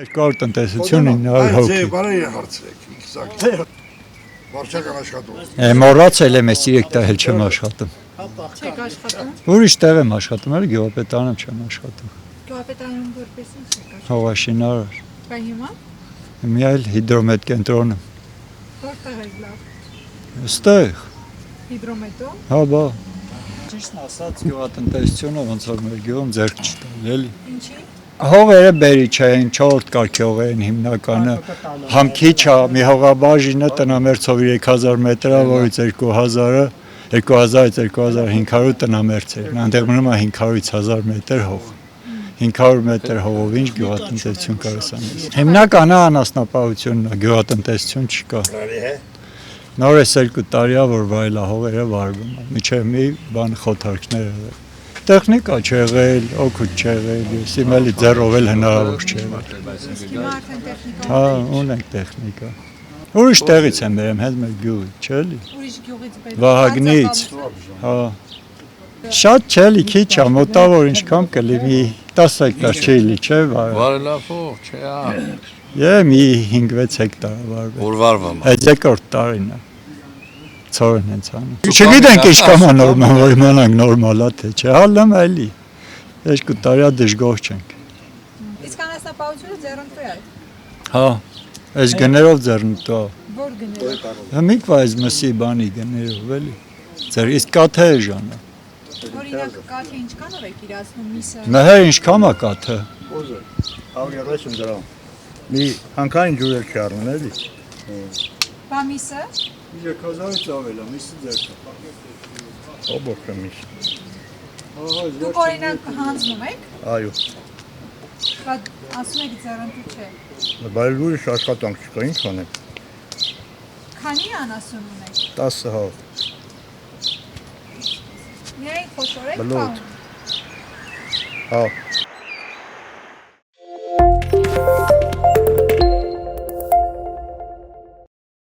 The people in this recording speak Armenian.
200 տնտեսություն 900 հոգի։ Բարի հարցրեք, Իսակ։ Վարչական աշխատում։ Մոռացել եմ, ես 3 տեղ էլ չեմ աշխատում։ Չեք աշխատում։ Ուրիշ տեղ եմ աշխատում, էլ գյուղապետարանում չեմ աշխատում։ Գյուղապետարանում որպես ինչ եք աշխատում։ Հողաշինարար։ Բա հիմա Մի այլ հիդրոմետ կենտրոնում։ որտեղ եք լավ։ Այստեղ։ Հիդրոմետո։ Հա, բա։ Ճիշտն ասած, գյուղատնտեսությունը ոնց որ մեր գյուղում ձեռք չտալ, էլի։ Ինչի։ Հողերը բերի չէին, 4 կարգի հողեր են հիմնականը։ Համ քիչ է, մի հողաբաժինը տնամերձով 3000 մետր է, որից 2000-ը 2000-ից 2500 տնամերձ է։ Այնտեղ մնում է 500-ից 1000 մետր հող։ 500 մետր հողով ինչ գյուղատնտեսություն կարես անել։ Հիմնականը անասնապահությունն է, գյուղատնտեսություն չկա։ Նոր էս 2 տարի է, որ վայելահողերը վարվում են, միջև մի բան խոթարքներ եղել։ Տեխնիկա չեղել, օգուտ չեղել, ես իմ էլի ձեռով էլ հնարավոր չեղել։ Հիմա արդեն տեխնիկա։ Հա, ունենք տեխնիկա։ Ուրիշ տեղից եմ բերեմ, հենց մեր գյուղից, չէ՞ էլի։ Ուրիշ գյուղից բերում։ Վահագնից։ Հա։ Շատ չէ՞ էլի, քիչ է, մոտավոր ինչքան կլի, մի 10 հեկտար չի լի, չէ՞ վարը։ Վարելափող, չէ, Է մի 5-6 հեկտար վարվել։ որ վարվում է։ Այդ երկրորդ տարին է։ Ցորն հենց անում։ Չգիտենք ինչքան է նորմալ, որ իմանանք նորմալ է թե չէ, հալում էլի։ 2 տարի է դժգոհ չենք։ Իսկ անասնապահությունը ձեռնտու է։ Հա, այս գներով ձեռնտու է։ Որ գներով։ Հմիկվա այս մսի բանի գներով էլի։ Ձեր իսկ կաթը է ժանա։ Օրինակ կաթը ինչքանով եք իրացնում միսը։ Մհեր ինչքան է կաթը։ Ոզը 130 դրամ։ Մի հանքային ջուր էլ չառնեն էլի։ Բա միսը։ 3000-ից ավել է, միսը ձեր։ Օբոքը միս։ Դուք օրինակ հանձնում եք, Այո։ բա ասում եք ձեռնտու չէ։ Բայց ուրիշ աշխատանք չկա, ինչ անեմ։ Քանի անասուն ունեք։ 10 հավ։ Միայն խոշոր եք Բլոտ։ կամ։ Հա։